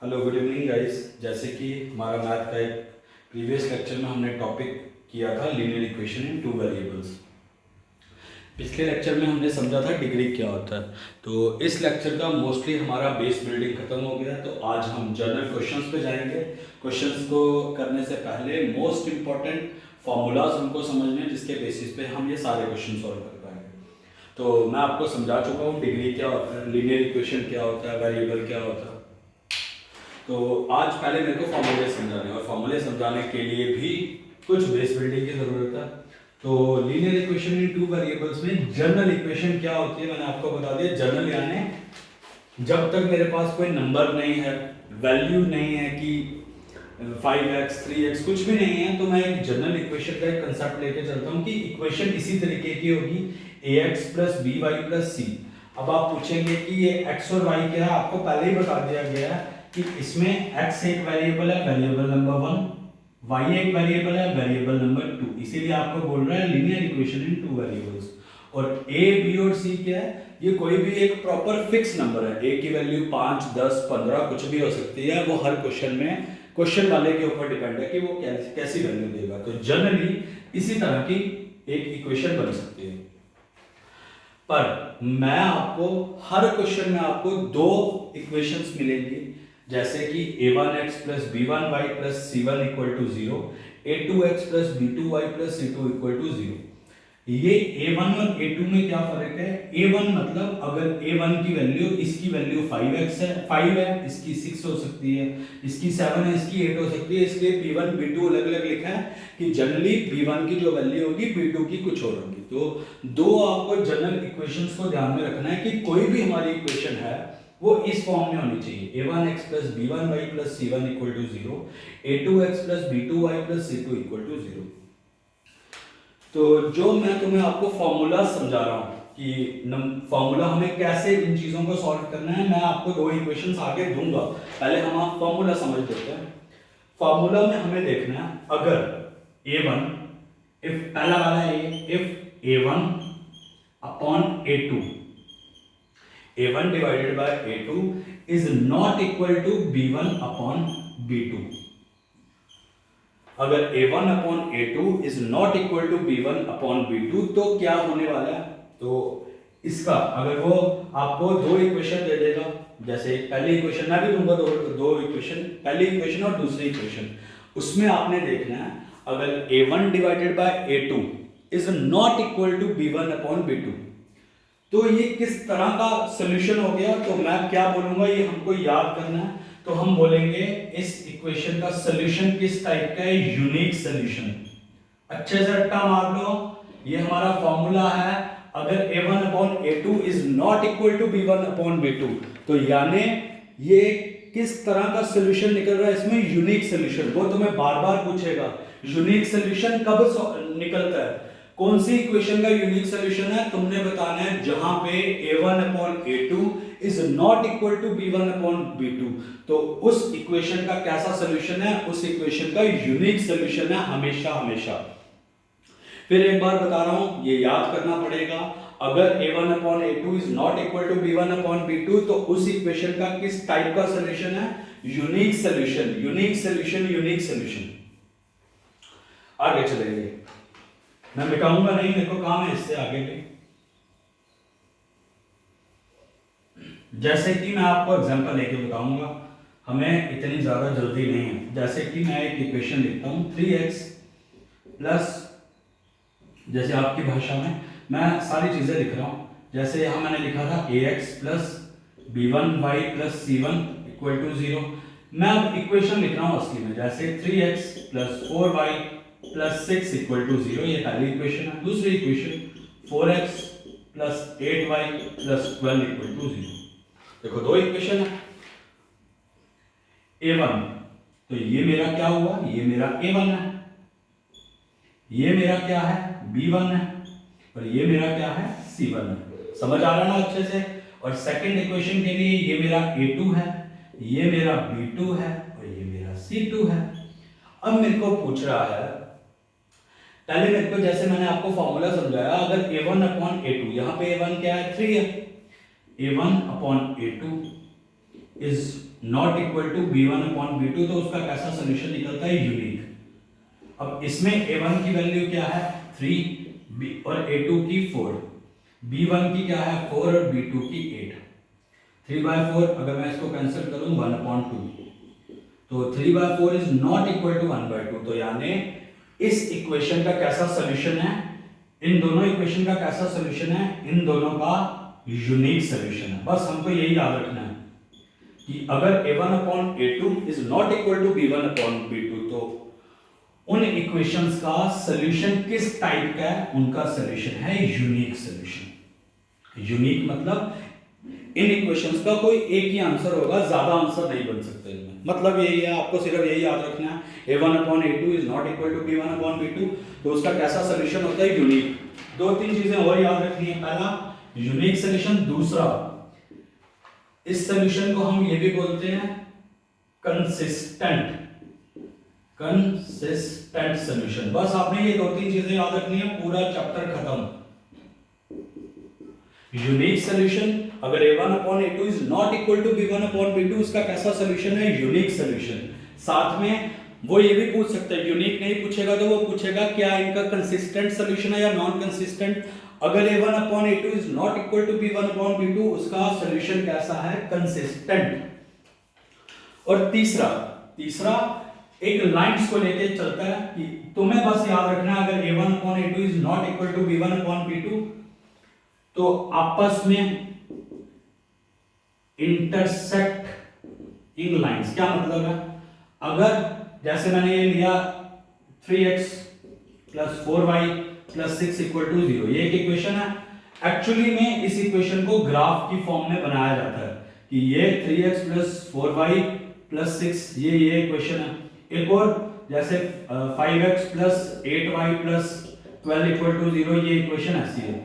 Hello good evening guys. जैसे कि हमारा मैथ का एक प्रीवियस लेक्चर में हमने टॉपिक किया था linear equation in two variables. पिछले लेक्चर में हमने समझा था डिग्री क्या होता है। तो इस लेक्चर का मोस्टली हमारा बेस बिल्डिंग खत्म हो गया है, तो आज हम जनरल क्वेश्चंस पे जाएंगे। क्वेश्चंस को करने से पहले मोस्ट इंपॉर्टेंट फॉर्मूलाज हमको समझने हैं, जिसके बेसिस पे हम ये सारे क्वेश्चन सॉल्व कर पाएंगे। तो मैं आपको समझा चुका हूँ डिग्री क्या होता है, लीनियर इक्वेशन क्या होता है, वेरिएबल क्या होता है। तो आज पहले मेरे को फॉर्मूले समझाने हैं, और फॉर्मूले समझाने के लिए भी कुछ बेस बिल्डिंग की जरूरत है। तो linear equation in two variables में जनरल इक्वेशन क्या होती है मैंने आपको बता दिया। जनरल यानी जब तक मेरे पास कोई नंबर नहीं है, वैल्यू नहीं है कि 5x 3x कुछ भी नहीं है, तो मैं एक जनरल इक्वेशन का एक कंसेप्ट लेके चलता हूँ कि इक्वेशन इसी तरीके की होगी ax plus B Y plus C. अब आप पूछेंगे कि ये x और y क्या है, आपको पहले ही बता दिया गया है कि इसमें x एक वेरिएबल है, वेरिएबल नंबर 1, y एक वेरिएबल है, वेरिएबल नंबर 2। इसीलिए आपको बोल रहा है linear equation in two variables. और a b और c क्या है, ये कोई भी एक प्रॉपर फिक्स नंबर है। a की वैल्यू 5 10 15 कुछ भी हो सकती है, वो हर क्वेश्चन में क्वेश्चन वाले के ऊपर डिपेंड है कि वो कैसी वैल्यू देगा। तो जनरली इसी तरह की एक इक्वेशन बन सकती है। पर मैं आपको हर क्वेश्चन में आपको दो इक्वेशंस मिलेंगी, जैसे कि a1x plus b1y plus c1 equal to 0, a2x plus b2y plus c2 equal to 0। ये a1 और a2 में क्या फर्क है? a1 मतलब अगर a1 की वैल्यू, इसकी वैल्यू 5x है, 5 है, इसकी 6 हो सकती है, इसकी 7 है, इसकी 8 हो सकती है। इसलिए b1 b2 अलग अलग लिखा है कि जनरली b1 की जो वैल्यू होगी b2 की कुछ और होगी। तो दो आपको जनरल इक्वेशंस को ध्यान में रखना है कि कोई भी हमारी इक्वेशन है वो इस फॉर्म में होनी चाहिए। a1x plus b1y plus c1 equal to 0, a2x plus b2y plus c2 equal to 0। तो जो मैं तुम्हें आपको फॉर्मूला समझा रहा हूं कि फॉर्मूला हमें कैसे इन चीजों को सॉल्व करना है, मैं आपको दो इक्वेशंस आगे दूंगा। पहले हम आप फॉर्मूला समझ लेते हैं। फॉर्मूला में हमें देखना है अगर a1, इफ पहला वाला है if a1 upon a2, a1 divided by a2 is not equal to b1 upon b2। अगर a1 upon a2 is not equal to b1 upon b2 तो क्या होने वाला है? तो इसका अगर वो आपको दो इक्वेशन दे देगा, जैसे पहली इक्वेशन मैं भी दूंगा, दो इक्वेशन, पहली इक्वेशन और दूसरी इक्वेशन, उसमें आपने देखना है अगर a1 divided by a2 is not equal to b1 upon b2 तो ये किस तरह का सॉल्यूशन हो गया। तो मैं क्या बोलूंगा, ये हमको याद करना है। तो हम बोलेंगे इस इक्वेशन का सॉल्यूशन किस टाइप का है? Unique solution. अच्छे से रट्टा मार लो, ये हमारा फॉर्मूला है। अगर a1 upon a2 is not equal to b1 upon b2 तो यानी ये किस तरह का सॉल्यूशन निकल रहा है? इसमें यूनिक सॉल्यूशन। वो तुम्हें बार बार पूछेगा यूनिक सॉल्यूशन कब निकलता है, कौन सी इक्वेशन का यूनिक सॉल्यूशन है? तुमने बताना है जहां पे a1 upon a2 is not equal to b1 upon b2 तो उस इक्वेशन का कैसा सॉल्यूशन है? उस इक्वेशन का यूनिक सॉल्यूशन है हमेशा हमेशा। फिर एक बार बता रहा हूं, ये याद करना पड़ेगा। अगर a1 upon a2 is not equal to b1 upon b2 तो उस इक्वेशन का किस टाइप का सॉल्यूशन है? Unique solution, unique solution, unique solution. आगे चलेंगे, मैं मिटाऊंगा नहीं, मेरे को काम है इससे आगे भी। जैसे कि मैं आपको एग्जांपल लेके बताऊंगा, हमें इतनी ज्यादा जल्दी नहीं है। जैसे कि मैं एक इक्वेशन लिखता हूं 3x प्लस, जैसे आपकी भाषा में मैं सारी चीजें लिख रहा हूं, जैसे यहां मैंने लिखा था ax plus b1y plus c1 equal to 0। मैं अब इक्वेशन लिख रहा हूं असली में, जैसे 3x plus 4y plus 6 equal to 0, ये पहली इक्वेशन है। दूसरी equation 4x plus 8y plus 12 equal to 0। देखो दो इक्वेशन है। a1 तो ये मेरा क्या हुआ? ये मेरा a1 है। ये मेरा क्या है? b1 है। और ये मेरा क्या है? c1 है। समझ आ रहा ना अच्छे से? और सेकंड इक्वेशन के लिए ये मेरा a2 है, ये मेरा b2 है और ये मेरा c2 है। अब मेरे को पूछ रहा है, पहले मेरे को जैसे मैंने आपको फॉर्मूला समझाया, अगर a1 अपॉन a2, यहां पे a1 क्या है? 3 है, a1 upon a2 is not equal to b1 upon b2, तो उसका कैसा सोल्यूशन निकलता है? यूनिक। अब इसमें a1 की वैल्यू क्या है? 3 और a2 की 4, b1 की क्या है? 4 और b2 की 8। 3/4 अगर मैं इसको कैंसिल करूं 1/2, तो 3/4 इज नॉट इक्वल टू 1/2। तो यानी इस इक्वेशन का कैसा सोल्यूशन है? इन दोनों इक्वेशन का कैसा सोल्यूशन है? इन दोनों का यूनिक सोल्यूशन है। बस हमको यही याद रखना है कि अगर a1 upon a2 is not equal to b1 upon b2, तो उन इक्वेशंस का सोल्यूशन किस टाइप का है? उनका सोल्यूशन है यूनिक सोल्यूशन। यूनिक मतलब इन इक्वेशंस का कोई एक ही आंसर होगा, ज्यादा आंसर नहीं बन सकते इनमें। मतलब यही है, आपको सिर्फ यही याद रखना है a1 upon a2 is not equal to b1 upon b2, तो उसका कैसा सोल्यूशन होता है? यूनिक। दो तीन चीजें और याद रखनी है। पहला यूनिक सोल्यूशन, दूसरा इस सोल्यूशन को हम ये भी बोलते हैं कंसिस्टेंट सोल्यूशन। बस आपने ये दो तीन चीजें याद रखनी है, पूरा चैप्टर खत्म। यूनिक सोल्यूशन, अगर a1 upon a2 is not equal to b1 upon b2, उसका कैसा सोल्यूशन है? Unique solution. साथ में वो ये भी पूछ सकता है, यूनिक नहीं पूछेगा तो वो पूछेगा क्या इनका कंसिस्टेंट सोल्यूशन है या नॉन कंसिस्टेंट। अगर a1 upon a2 is not equal to b1 upon b2, उसका सोल्यूशन कैसा है? कंसिस्टेंट। और तीसरा एक लाइंस को लेके चलता है कि तुम्हें बस याद रखना है, अगर a1 upon a2 is not equal to b1 upon b2, तो आपस में इंटरसेक्टिंग लाइंस। क्या मतलब है? अगर जैसे मैंने ये लिया 3x plus 4y plus 6 equal to 0, ये एक इक्वेशन है। एक्चुअली में इस इक्वेशन को ग्राफ की फॉर्म में बनाया जाता है कि ये 3x प्लस 4y प्लस 6, ये इक्वेशन है। एक और जैसे 5x plus 8y plus 12 equal to 0, ये इक्वेशन ऐसी है।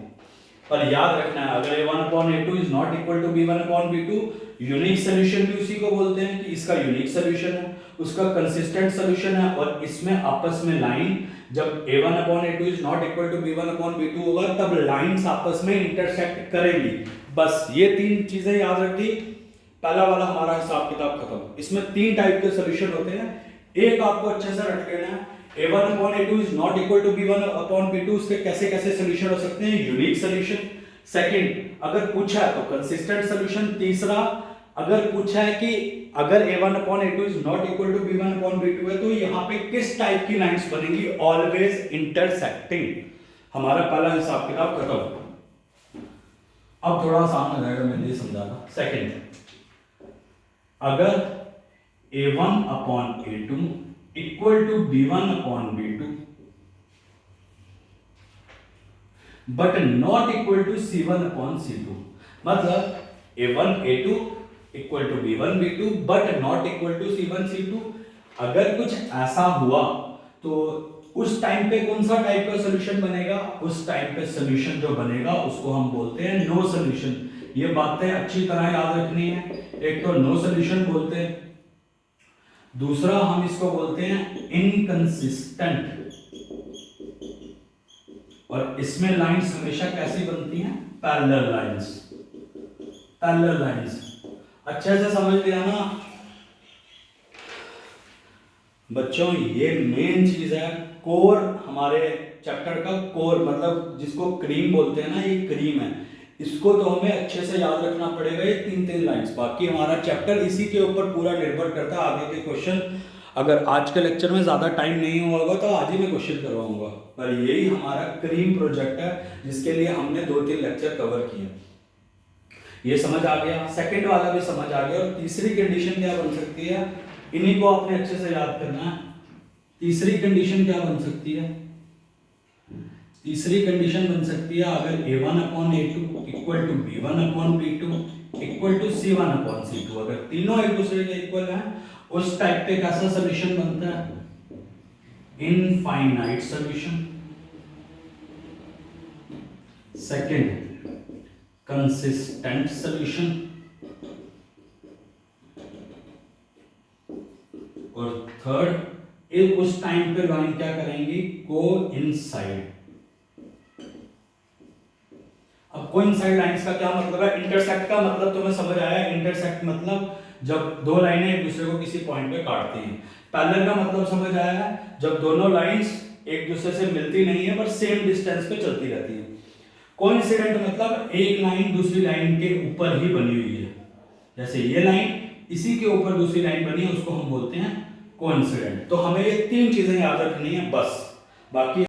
पर याद रखना है, अगर a1 upon a2 is not equal to b1 upon b2, unique solution भी उसी को बोलते हैं कि इसका यूनिक सोल्यूशन है, उसका कंसिस्टेंट सोल्यूशन है। और इसमें आपस में लाइन, जब a1 upon a2 is not equal to b1 upon b2 होगा, तब लाइंस आपस में इंटरसेक्ट करेंगी। बस ये तीन चीजें याद रखी, पहला वाला हमारा हिसाब किताब खत्म। इसमें तीन टाइप के सोल्यूशन होते हैं, एक आपको अच्छे से रट लेना है, a1 upon a2 is not equal to b1 upon b2, उसके कैसे कैसे सोल्यूशन हो सकते हैं? Unique solution. सेकंड, अगर पूछा है तो कंसिस्टेंट सोल्यूशन। तीसरा, अगर पूछा है कि अगर a1 upon a2 is not equal to b1 upon b2 है, तो यहां पे किस टाइप की लाइंस बनेंगी? Always intersecting. हमारा पहला हिसाब किताब खत्म। अब थोड़ा आसान रहेगा, मैंने ये समझाना। सेकंड, अगर a1 upon a2 equal to b1 upon b2 but not equal to c1 upon c2, मतलब a1 a2 equal to b1 b2 but not equal to c1 c2। अगर कुछ ऐसा हुआ तो उस टाइम पे कौन सा टाइप का सोल्यूशन बनेगा? उस टाइम पे सोल्यूशन जो बनेगा उसको हम बोलते हैं नो सोल्यूशन। ये बातें अच्छी तरह याद रखनी है। एक तो नो सोल्यूशन बोलते हैं, दूसरा हम इसको बोलते हैं इनकंसिस्टेंट। और इसमें लाइंस हमेशा कैसी बनती हैं? Parallel lines. पैरेलल लाइंस अच्छे से समझ लिया ना बच्चों? ये मेन चीज है, कोर, हमारे चैप्टर का कोर, मतलब जिसको क्रीम बोलते हैं ना, ये क्रीम है। इसको तो हमें अच्छे से याद रखना पड़ेगा, ये तीन लाइंस। बाकी हमारा चैप्टर इसी के ऊपर पूरा निर्भर करता है। आगे के क्वेश्चन, अगर आज के लेक्चर में ज़्यादा टाइम नहीं हुआ होगा तो आज ही मैं क्वेश्चन करवाऊंगा, पर यही हमारा क्रीम प्रोजेक्ट है जिसके लिए हमने 2-3 लेक्चर कवर किए। ये समझ आ गया, सेकंड वाला भी समझ आ गया। और तीसरी कंडीशन क्या बन सकती है, इन्हीं को आपने अच्छे से याद करना है। तीसरी कंडीशन क्या बन सकती है? तीसरी कंडीशन बन सकती है, अगर a1 upon a2 equal to b1 upon b2 equal to c1 upon c2, अगर तीनों एक दूसरे के इक्वल हैं, उस टाइप पे कैसा सॉल्यूशन बनता है? Infinite solution. Second, consistent solution. और थर्ड, उस टाइम पे लाइन क्या करेंगी? कोइंसाइड। अब कोइंसाइड लाइंस का क्या मतलब है? इंटरसेक्ट का मतलब तुम्हें समझ आया? इंटरसेक्ट मतलब जब दो लाइनें एक दूसरे को किसी पॉइंट पे काटती हैं। पैरेलल का मतलब समझ आया? जब दोनों लाइंस एक दूसरे से मिलती नहीं है पर सेम डिस्टेंस पे चलती रहती है। कोइंसिडेंट मतलब एक लाइन दूसरी लाइन के ऊपर ही बनी हुई है, जैसे ये लाइन इसी के ऊपर दूसरी लाइन बनी है, उसको हम बोलते हैं कोइंसिडेंट। तो हमें ये तीन चीजें याद रखनी है बस, बाकी